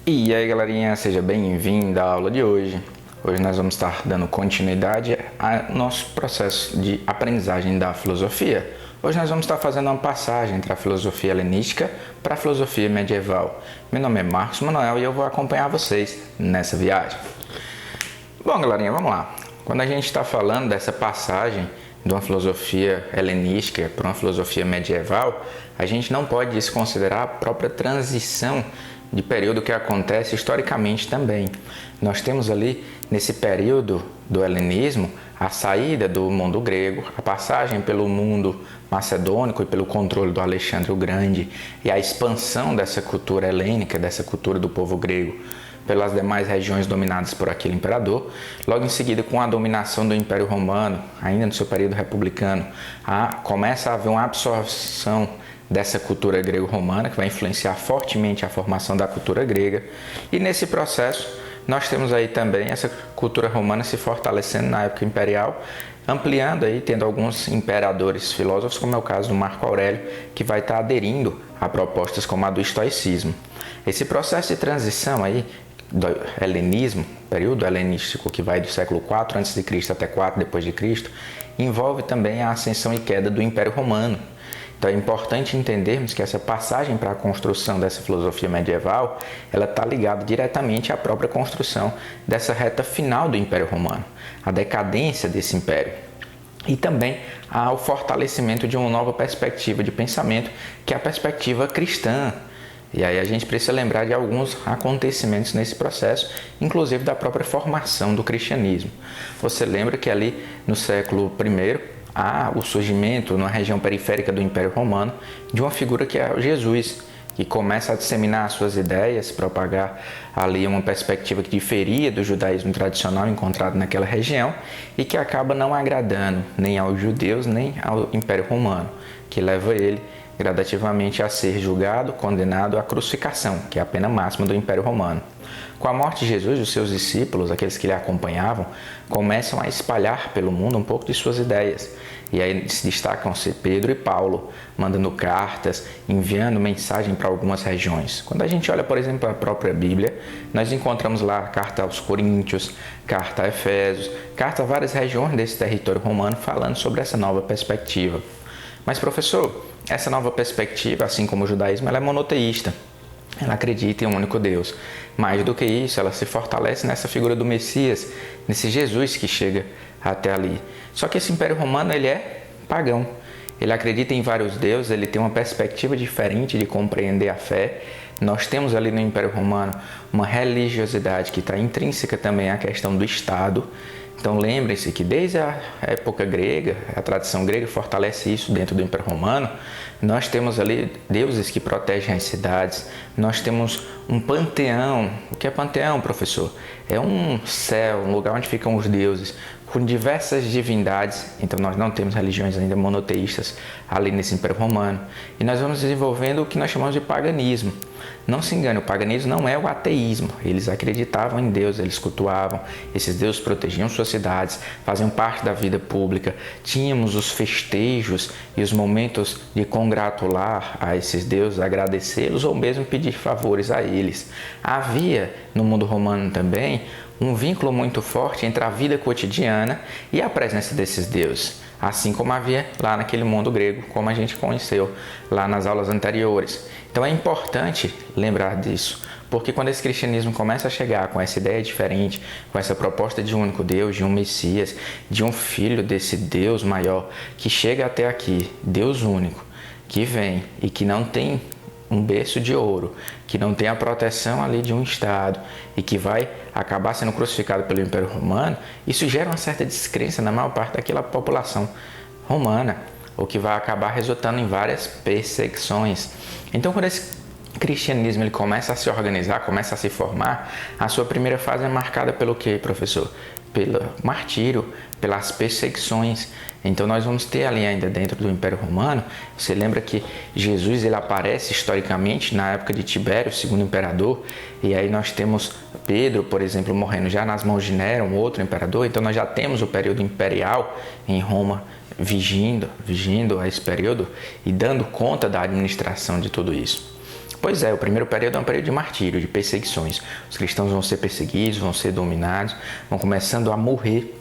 E aí, galerinha, seja bem-vindo à aula de hoje. Hoje nós vamos estar dando continuidade ao nosso processo de aprendizagem da filosofia. Hoje nós vamos estar fazendo uma passagem entre a filosofia helenística para a filosofia medieval. Meu nome é Marcos Manuel e eu vou acompanhar vocês nessa viagem. Bom, galerinha, vamos lá. Quando a gente está falando dessa passagem de uma filosofia helenística para uma filosofia medieval, a gente não pode desconsiderar a própria transição de período que acontece historicamente também. Nós temos ali, nesse período do helenismo, a saída do mundo grego, a passagem pelo mundo macedônico e pelo controle do Alexandre o Grande e a expansão dessa cultura helênica, dessa cultura do povo grego pelas demais regiões dominadas por aquele imperador. Logo em seguida, com a dominação do Império Romano, ainda no seu período republicano, começa a haver uma absorção dessa cultura grego-romana, que vai influenciar fortemente a formação da cultura grega. E nesse processo, nós temos aí também essa cultura romana se fortalecendo na época imperial, ampliando aí, tendo alguns imperadores filósofos, como é o caso do Marco Aurélio, que vai estar aderindo a propostas como a do estoicismo. Esse processo de transição aí do helenismo, período helenístico que vai do século IV a.C. até IV depois de Cristo, envolve também a ascensão e queda do Império Romano. Então é importante entendermos que essa passagem para a construção dessa filosofia medieval, ela está ligada diretamente à própria construção dessa reta final do Império Romano, a decadência desse império e também ao fortalecimento de uma nova perspectiva de pensamento, que é a perspectiva cristã. E aí a gente precisa lembrar de alguns acontecimentos nesse processo, inclusive da própria formação do cristianismo. Você lembra que ali no século I, há o surgimento na região periférica do Império Romano de uma figura que é Jesus, que começa a disseminar as suas ideias, propagar ali uma perspectiva que diferia do judaísmo tradicional encontrado naquela região e que acaba não agradando nem aos judeus nem ao Império Romano, que leva ele gradativamente a ser julgado, condenado à crucificação, que é a pena máxima do Império Romano. Com a morte de Jesus, os seus discípulos, aqueles que lhe acompanhavam, começam a espalhar pelo mundo um pouco de suas ideias. E aí se destacam-se Pedro e Paulo, mandando cartas, enviando mensagem para algumas regiões. Quando a gente olha, por exemplo, a própria Bíblia, nós encontramos lá a carta aos Coríntios, carta a Efésios, carta a várias regiões desse território romano falando sobre essa nova perspectiva. Mas, professor, essa nova perspectiva, assim como o judaísmo, ela é monoteísta. Ela acredita em um único Deus. Mais do que isso, ela se fortalece nessa figura do Messias, nesse Jesus que chega até ali. Só que esse Império Romano, ele é pagão. Ele acredita em vários deuses, ele tem uma perspectiva diferente de compreender a fé. Nós temos ali no Império Romano uma religiosidade que está intrínseca também à questão do Estado. Então lembrem-se que desde a época grega, a tradição grega fortalece isso dentro do Império Romano, nós temos ali deuses que protegem as cidades, nós temos um panteão. O que é panteão, professor? É um céu, um lugar onde ficam os deuses, com diversas divindades. Então nós não temos religiões ainda monoteístas ali nesse Império Romano. E nós vamos desenvolvendo o que nós chamamos de paganismo. Não se engane, o paganismo não é o ateísmo. Eles acreditavam em Deus, eles cultuavam. Esses deuses protegiam suas cidades, faziam parte da vida pública. Tínhamos os festejos e os momentos de congratular a esses deuses, agradecê-los ou mesmo pedir favores a eles. Havia no mundo romano também um vínculo muito forte entre a vida cotidiana e a presença desses deuses, assim como havia lá naquele mundo grego, como a gente conheceu lá nas aulas anteriores. Então é importante lembrar disso, porque quando esse cristianismo começa a chegar com essa ideia diferente, com essa proposta de um único Deus, de um Messias, de um filho desse Deus maior, que chega até aqui, Deus único, que vem e que não tem um berço de ouro, que não tem a proteção ali de um Estado e que vai acabar sendo crucificado pelo Império Romano, isso gera uma certa descrença na maior parte daquela população romana, o que vai acabar resultando em várias perseguições. Então, quando esse cristianismo ele começa a se organizar, começa a se formar, a sua primeira fase é marcada pelo quê, professor? Pelo martírio, pelas perseguições. Então nós vamos ter ali ainda dentro do Império Romano, você lembra que Jesus ele aparece historicamente na época de Tibério, segundo imperador, e aí nós temos Pedro, por exemplo, morrendo já nas mãos de Nero, um outro imperador. Então nós já temos o período imperial em Roma vigindo a esse período e dando conta da administração de tudo isso. Pois é, o primeiro período é um período de martírio, de perseguições. Os cristãos vão ser perseguidos, vão ser dominados, vão começando a morrer.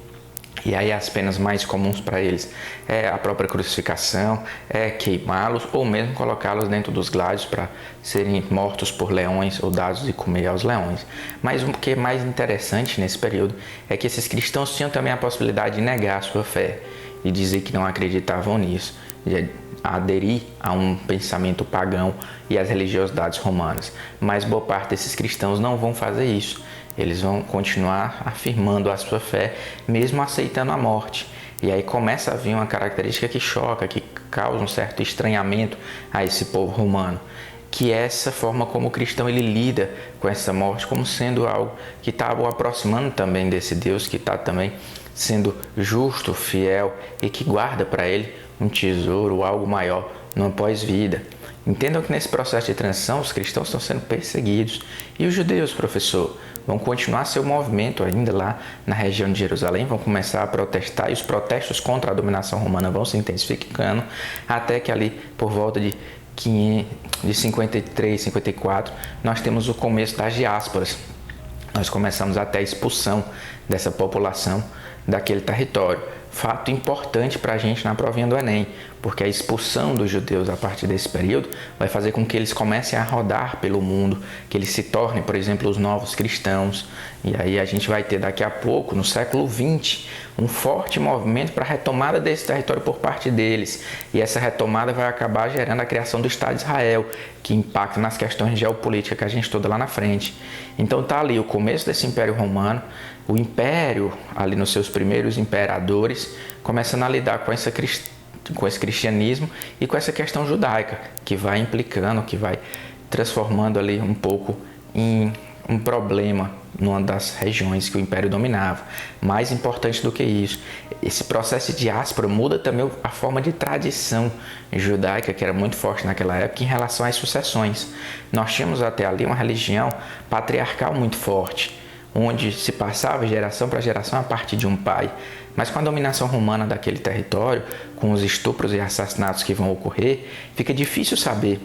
E aí as penas mais comuns para eles é a própria crucificação, é queimá-los ou mesmo colocá-los dentro dos gládios para serem mortos por leões ou dados de comer aos leões. Mas o que é mais interessante nesse período é que esses cristãos tinham também a possibilidade de negar a sua fé e dizer que não acreditavam nisso, de aderir a um pensamento pagão e às religiosidades romanas. Mas boa parte desses cristãos não vão fazer isso. Eles vão continuar afirmando a sua fé, mesmo aceitando a morte. E aí começa a vir uma característica que choca, que causa um certo estranhamento a esse povo romano, que é essa forma como o cristão ele lida com essa morte como sendo algo que está o aproximando também desse Deus, que está também sendo justo, fiel e que guarda para ele um tesouro, algo maior no pós-vida. Entendam que nesse processo de transição os cristãos estão sendo perseguidos. E os judeus, professor, vão continuar seu movimento ainda lá na região de Jerusalém, vão começar a protestar e os protestos contra a dominação romana vão se intensificando até que ali por volta de 53, 54, nós temos o começo das diásporas. Nós começamos até a expulsão dessa população daquele território. Fato importante para a gente na provinha do Enem, porque a expulsão dos judeus a partir desse período vai fazer com que eles comecem a rodar pelo mundo, que eles se tornem, por exemplo, os novos cristãos. E aí a gente vai ter daqui a pouco, no século XX, um forte movimento para a retomada desse território por parte deles. E essa retomada vai acabar gerando a criação do Estado de Israel, que impacta nas questões geopolíticas que a gente estuda lá na frente. Então está ali o começo desse Império Romano, o Império, ali nos seus primeiros imperadores, começando a lidar com esse cristianismo e com essa questão judaica, que vai implicando, que vai transformando ali um pouco em um problema numa das regiões que o Império dominava. Mais importante do que isso, esse processo de diáspora muda também a forma de tradição judaica, que era muito forte naquela época, em relação às sucessões. Nós tínhamos até ali uma religião patriarcal muito forte, onde se passava geração para geração a partir de um pai. Mas com a dominação romana daquele território, com os estupros e assassinatos que vão ocorrer, fica difícil saber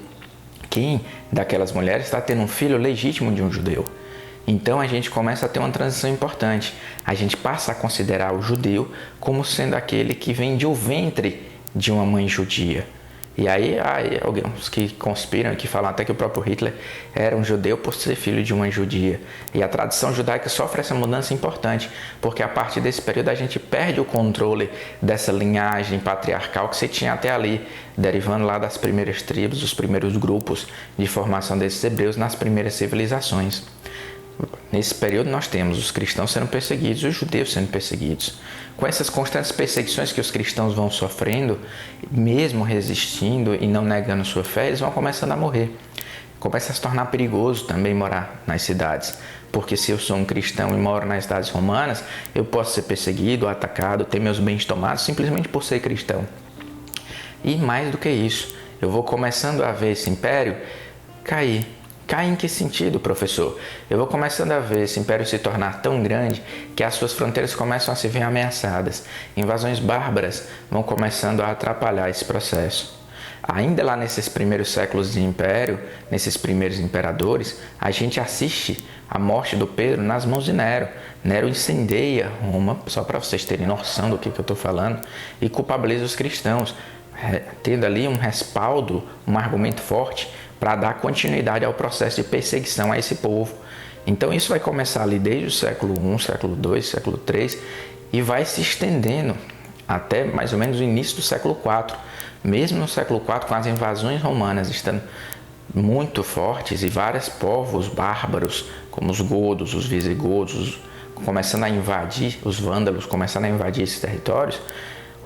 quem daquelas mulheres está tendo um filho legítimo de um judeu. Então a gente começa a ter uma transição importante. A gente passa a considerar o judeu como sendo aquele que vem de um ventre de uma mãe judia. E aí alguns que conspiram, que falam até que o próprio Hitler era um judeu por ser filho de uma judia. E a tradição judaica sofre essa mudança importante, porque a partir desse período a gente perde o controle dessa linhagem patriarcal que se tinha até ali, derivando lá das primeiras tribos, dos primeiros grupos de formação desses hebreus nas primeiras civilizações. Nesse período nós temos os cristãos sendo perseguidos, os judeus sendo perseguidos. Com essas constantes perseguições que os cristãos vão sofrendo, mesmo resistindo e não negando sua fé, eles vão começando a morrer. Começa a se tornar perigoso também morar nas cidades, porque se eu sou um cristão e moro nas cidades romanas, eu posso ser perseguido, atacado, ter meus bens tomados simplesmente por ser cristão. E mais do que isso, eu vou começando a ver esse império cair. Cai em que sentido, professor? Eu vou começando a ver esse império se tornar tão grande que as suas fronteiras começam a se ver ameaçadas. Invasões bárbaras vão começando a atrapalhar esse processo. Ainda lá nesses primeiros séculos de império, nesses primeiros imperadores, a gente assiste a morte do Pedro nas mãos de Nero. Nero incendeia Roma, só para vocês terem noção do que eu estou falando, e culpabiliza os cristãos, tendo ali um respaldo, um argumento forte para dar continuidade ao processo de perseguição a esse povo. Então isso vai começar ali desde o século I, século II, século III e vai se estendendo até mais ou menos o início do século IV. Mesmo no século IV, com as invasões romanas estando muito fortes e vários povos bárbaros, como os godos, os visigodos, começando a invadir, os vândalos começando a invadir esses territórios,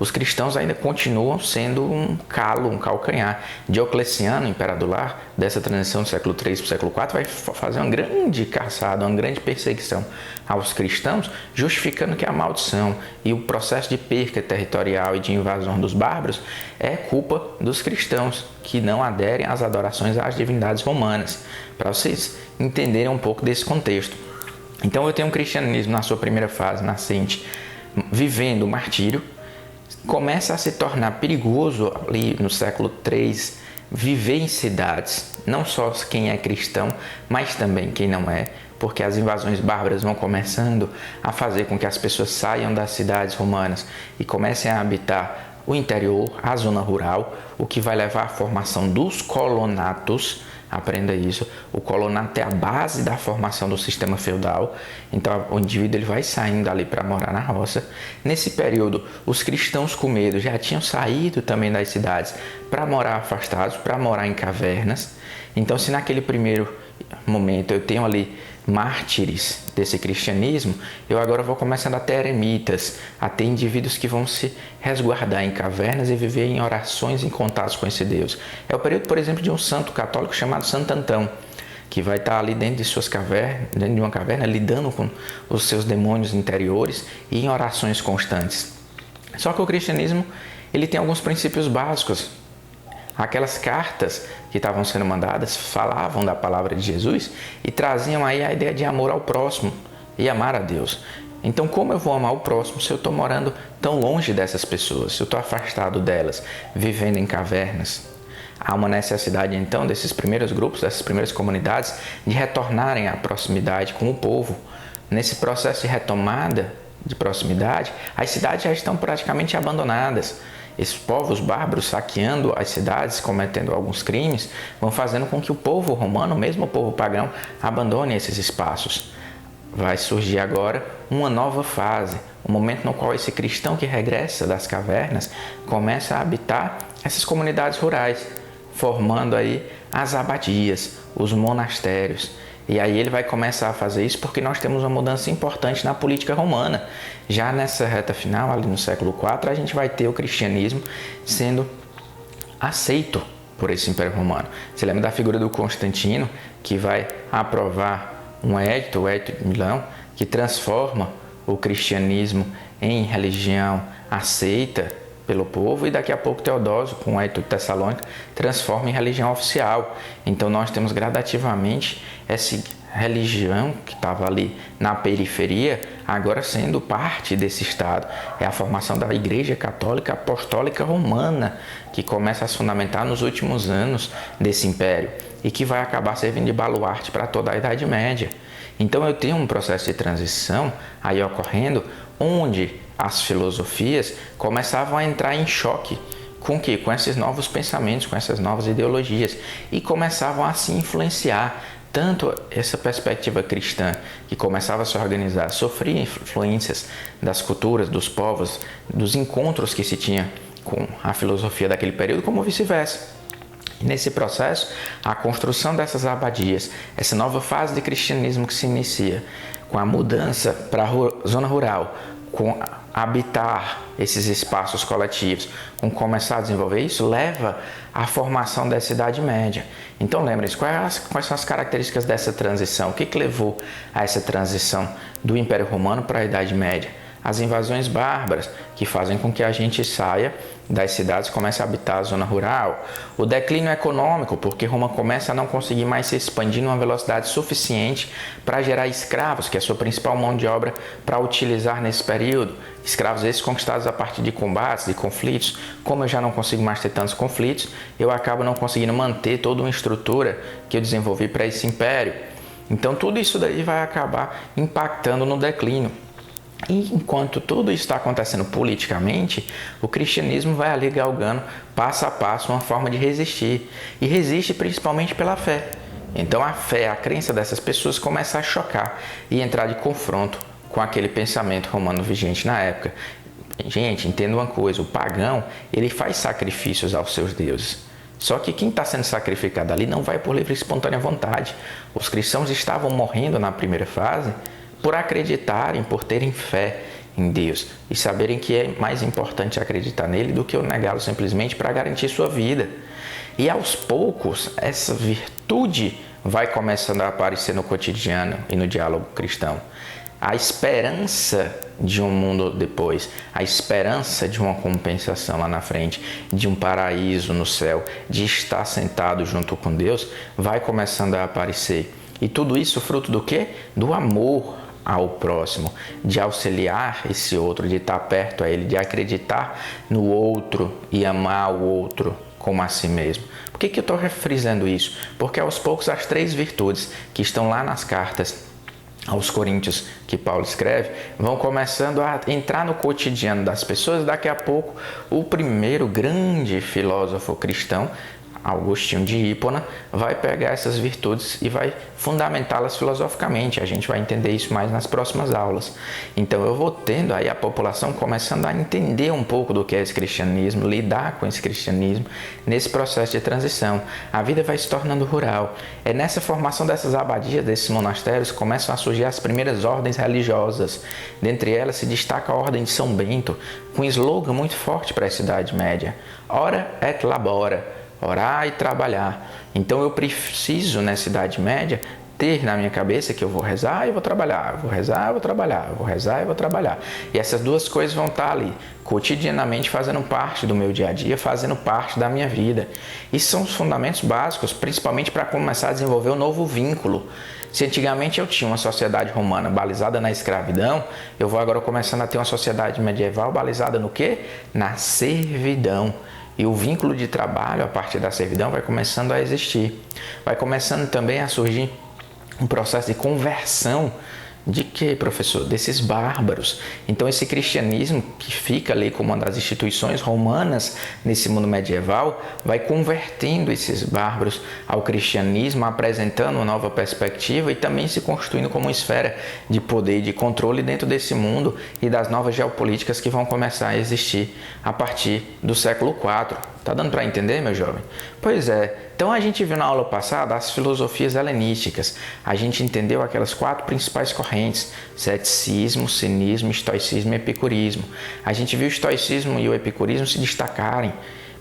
os cristãos ainda continuam sendo um calo, um calcanhar. Diocleciano, imperador lá, dessa transição do século III para o século IV, vai fazer uma grande caçada, uma grande perseguição aos cristãos, justificando que a maldição e o processo de perca territorial e de invasão dos bárbaros é culpa dos cristãos, que não aderem às adorações às divindades romanas, para vocês entenderem um pouco desse contexto. Então eu tenho um cristianismo na sua primeira fase, nascente, vivendo o martírio, começa a se tornar perigoso ali no século III viver em cidades, não só quem é cristão, mas também quem não é, porque as invasões bárbaras vão começando a fazer com que as pessoas saiam das cidades romanas e comecem a habitar o interior, a zona rural, o que vai levar à formação dos colonatos. Aprenda isso. O colonato é a base da formação do sistema feudal. Então, o indivíduo ele vai saindo dali para morar na roça. Nesse período, os cristãos com medo já tinham saído também das cidades para morar afastados, para morar em cavernas. Então, se naquele primeiro momento eu tenho ali mártires desse cristianismo, eu agora vou começando a ter eremitas, a ter indivíduos que vão se resguardar em cavernas e viver em orações, em contatos com esse Deus. É o período, por exemplo, de um santo católico chamado Santo Antão, que vai estar ali dentro de suas cavernas, dentro de uma caverna, lidando com os seus demônios interiores e em orações constantes. Só que o cristianismo ele tem alguns princípios básicos. Aquelas cartas que estavam sendo mandadas falavam da palavra de Jesus e traziam aí a ideia de amor ao próximo e amar a Deus. Então, como eu vou amar o próximo se eu estou morando tão longe dessas pessoas, se eu estou afastado delas, vivendo em cavernas? Há uma necessidade, então, desses primeiros grupos, dessas primeiras comunidades, de retornarem à proximidade com o povo. Nesse processo de retomada de proximidade, as cidades já estão praticamente abandonadas. Esses povos bárbaros saqueando as cidades, cometendo alguns crimes, vão fazendo com que o povo romano, mesmo o povo pagão, abandone esses espaços. Vai surgir agora uma nova fase, um momento no qual esse cristão que regressa das cavernas começa a habitar essas comunidades rurais, formando aí as abadias, os monastérios. E aí ele vai começar a fazer isso porque nós temos uma mudança importante na política romana. Já nessa reta final, ali no século IV, a gente vai ter o cristianismo sendo aceito por esse Império Romano. Você lembra da figura do Constantino, que vai aprovar um edito, o Edito de Milão, que transforma o cristianismo em religião aceita pelo povo, e daqui a pouco Teodósio, com o Edito de Tessalônica, transforma em religião oficial. Então nós temos gradativamente essa religião que estava ali na periferia, agora sendo parte desse Estado. É a formação da Igreja Católica Apostólica Romana, que começa a se fundamentar nos últimos anos desse império e que vai acabar servindo de baluarte para toda a Idade Média. Então eu tenho um processo de transição aí ocorrendo, onde as filosofias começavam a entrar em choque com o quê? Com esses novos pensamentos, com essas novas ideologias, e começavam a se influenciar. Tanto essa perspectiva cristã, que começava a se organizar, sofria influências das culturas, dos povos, dos encontros que se tinha com a filosofia daquele período, como vice-versa. Nesse processo, a construção dessas abadias, essa nova fase de cristianismo que se inicia, com a mudança para a zona rural, com habitar esses espaços coletivos, com começar a desenvolver isso, leva à formação dessa Idade Média. Então lembre-se, quais são as características dessa transição? O que levou a essa transição do Império Romano para a Idade Média? As invasões bárbaras, que fazem com que a gente saia das cidades e comece a habitar a zona rural. O declínio econômico, porque Roma começa a não conseguir mais se expandir numa velocidade suficiente para gerar escravos, que é a sua principal mão de obra para utilizar nesse período. Escravos esses conquistados a partir de combates, de conflitos. Como eu já não consigo mais ter tantos conflitos, eu acabo não conseguindo manter toda uma estrutura que eu desenvolvi para esse império. Então tudo isso daí vai acabar impactando no declínio. E enquanto tudo isso está acontecendo politicamente, o cristianismo vai ali galgando passo a passo uma forma de resistir. E resiste principalmente pela fé. Então a fé, a crença dessas pessoas começa a chocar e entrar de confronto com aquele pensamento romano vigente na época. Gente, entenda uma coisa, o pagão ele faz sacrifícios aos seus deuses. Só que quem está sendo sacrificado ali não vai por livre e espontânea vontade. Os cristãos estavam morrendo na primeira fase por acreditarem, por terem fé em Deus e saberem que é mais importante acreditar nele do que eu negá-lo simplesmente para garantir sua vida. E aos poucos, essa virtude vai começando a aparecer no cotidiano e no diálogo cristão. A esperança de um mundo depois, a esperança de uma compensação lá na frente, de um paraíso no céu, de estar sentado junto com Deus, vai começando a aparecer. E tudo isso fruto do quê? Do amor ao próximo, de auxiliar esse outro, de estar perto a ele, de acreditar no outro e amar o outro como a si mesmo. Por que eu estou frisando isso? Porque aos poucos as 3 virtudes que estão lá nas cartas aos Coríntios que Paulo escreve, vão começando a entrar no cotidiano das pessoas. Daqui a pouco, o primeiro grande filósofo cristão, Agostinho de Hipona, vai pegar essas virtudes e vai fundamentá-las filosoficamente. A gente vai entender isso mais nas próximas aulas. Então eu vou tendo aí a população começando a entender um pouco do que é esse cristianismo, lidar com esse cristianismo nesse processo de transição. A vida vai se tornando rural. É nessa formação dessas abadias, desses monastérios, que começam a surgir as primeiras ordens religiosas. Dentre elas se destaca a Ordem de São Bento, com um slogan muito forte para essa Idade Média: Ora et labora. Orar e trabalhar. Então eu preciso, nessa Idade Média, ter na minha cabeça que eu vou rezar e vou trabalhar, vou rezar e vou trabalhar, vou rezar e vou trabalhar. E essas duas coisas vão estar ali, cotidianamente fazendo parte do meu dia a dia, fazendo parte da minha vida. E são os fundamentos básicos, principalmente para começar a desenvolver um novo vínculo. Se antigamente eu tinha uma sociedade romana balizada na escravidão, eu vou agora começando a ter uma sociedade medieval balizada no quê? Na servidão. E o vínculo de trabalho a partir da servidão vai começando a existir. Vai começando também a surgir um processo de conversão. De que, professor? Desses bárbaros. Então esse cristianismo que fica ali como uma das instituições romanas nesse mundo medieval vai convertendo esses bárbaros ao cristianismo, apresentando uma nova perspectiva e também se constituindo como uma esfera de poder e de controle dentro desse mundo e das novas geopolíticas que vão começar a existir a partir do século IV. Tá dando para entender, meu jovem? Pois é. Então a gente viu na aula passada as filosofias helenísticas. A gente entendeu aquelas 4 principais correntes: ceticismo, cinismo, estoicismo e epicurismo. A gente viu o estoicismo e o epicurismo se destacarem.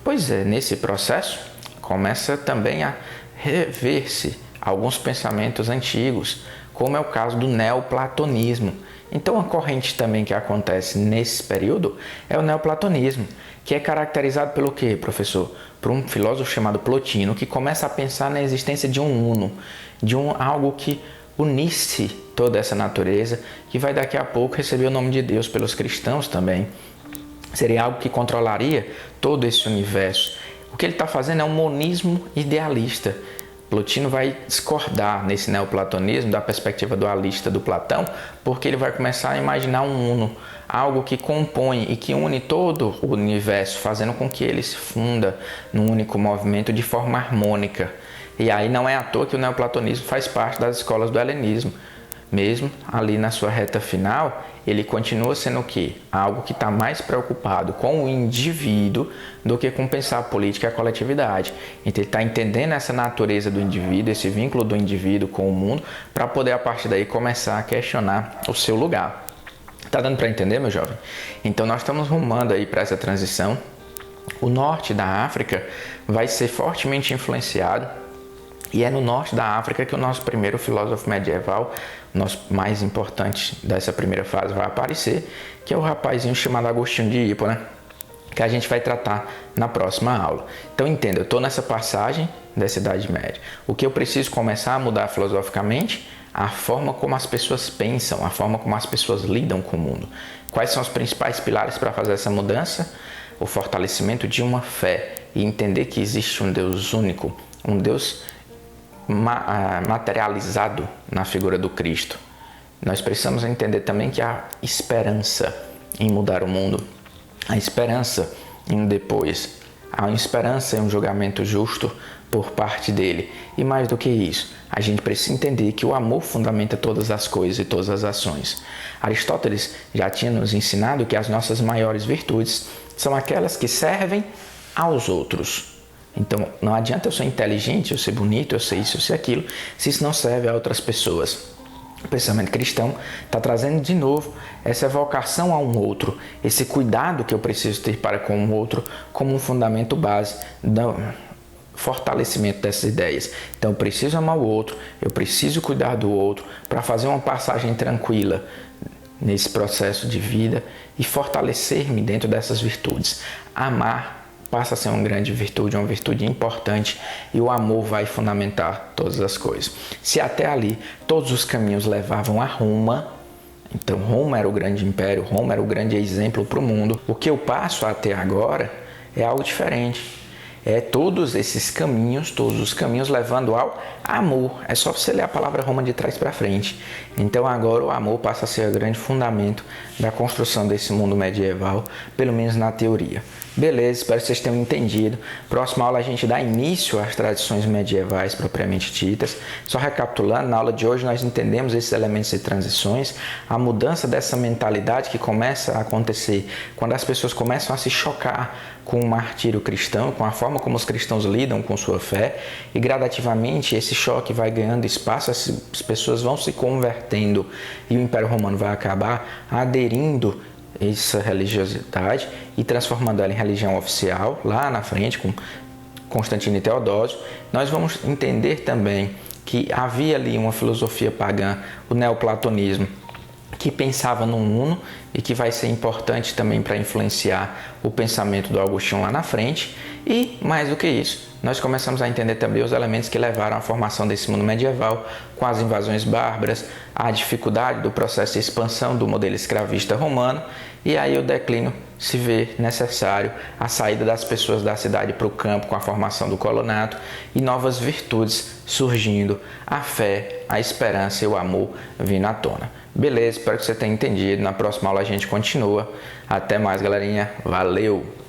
Pois é, nesse processo começa também a rever-se alguns pensamentos antigos, como é o caso do neoplatonismo. Então a corrente também que acontece nesse período é o neoplatonismo, que é caracterizado pelo quê, professor? Por um filósofo chamado Plotino, que começa a pensar na existência de um uno, de algo que unisse toda essa natureza, que vai daqui a pouco receber o nome de Deus pelos cristãos também. Seria algo que controlaria todo esse universo. O que ele está fazendo é um monismo idealista. Plotino vai discordar nesse neoplatonismo da perspectiva dualista do Platão, porque ele vai começar a imaginar um uno, algo que compõe e que une todo o universo, fazendo com que ele se funda num único movimento de forma harmônica. E aí não é à toa que o neoplatonismo faz parte das escolas do helenismo. Mesmo ali na sua reta final, ele continua sendo o quê? Algo que está mais preocupado com o indivíduo do que com pensar a política e a coletividade. Então ele está entendendo essa natureza do indivíduo, esse vínculo do indivíduo com o mundo, para poder a partir daí começar a questionar o seu lugar. Tá dando para entender, meu jovem? Então nós estamos rumando aí para essa transição. O norte da África vai ser fortemente influenciado, e é no norte da África que o nosso primeiro filósofo medieval, nosso mais importante dessa primeira fase, vai aparecer, que é o rapazinho chamado Agostinho de Hipona, que a gente vai tratar na próxima aula. Então entenda, eu estou nessa passagem dessa Idade Média. O que eu preciso começar a mudar filosoficamente? A forma como as pessoas pensam, a forma como as pessoas lidam com o mundo. Quais são os principais pilares para fazer essa mudança? O fortalecimento de uma fé e entender que existe um Deus único, um Deus materializado na figura do Cristo. Nós precisamos entender também que há esperança em mudar o mundo, há esperança em um depois, há esperança em um julgamento justo por parte dele. E mais do que isso, a gente precisa entender que o amor fundamenta todas as coisas e todas as ações. Aristóteles já tinha nos ensinado que as nossas maiores virtudes são aquelas que servem aos outros. Então, não adianta eu ser inteligente, eu ser bonito, eu ser isso, eu ser aquilo, se isso não serve a outras pessoas. O pensamento cristão está trazendo de novo essa vocação a um outro, esse cuidado que eu preciso ter para com o outro como um fundamento base do fortalecimento dessas ideias. Então, eu preciso amar o outro, eu preciso cuidar do outro para fazer uma passagem tranquila nesse processo de vida e fortalecer-me dentro dessas virtudes. Amar passa a ser uma grande virtude, uma virtude importante, e o amor vai fundamentar todas as coisas. Se até ali todos os caminhos levavam a Roma, então Roma era o grande império, Roma era o grande exemplo para o mundo, o que eu passo até agora é algo diferente. todos os caminhos levando ao amor. É só você ler a palavra Roma de trás para frente. Então agora o amor passa a ser o grande fundamento da construção desse mundo medieval, pelo menos na teoria. Beleza, espero que vocês tenham entendido. Próxima aula a gente dá início às tradições medievais propriamente ditas. Só recapitulando, na aula de hoje nós entendemos esses elementos e transições, a mudança dessa mentalidade que começa a acontecer quando as pessoas começam a se chocar com o martírio cristão, com a forma como os cristãos lidam com sua fé, e gradativamente esse choque vai ganhando espaço, as pessoas vão se convertendo e o Império Romano vai acabar aderindo essa religiosidade e transformando ela em religião oficial lá na frente com Constantino e Teodósio. Nós vamos entender também que havia ali uma filosofia pagã, o neoplatonismo, que pensava no uno e que vai ser importante também para influenciar o pensamento do Agostinho lá na frente. E, mais do que isso, nós começamos a entender também os elementos que levaram à formação desse mundo medieval, com as invasões bárbaras, a dificuldade do processo de expansão do modelo escravista romano, e aí o declínio se vê necessário, a saída das pessoas da cidade para o campo com a formação do colonato e novas virtudes surgindo, a fé, a esperança e o amor vindo à tona. Beleza, espero que você tenha entendido. Na próxima aula a gente continua. Até mais, galerinha. Valeu!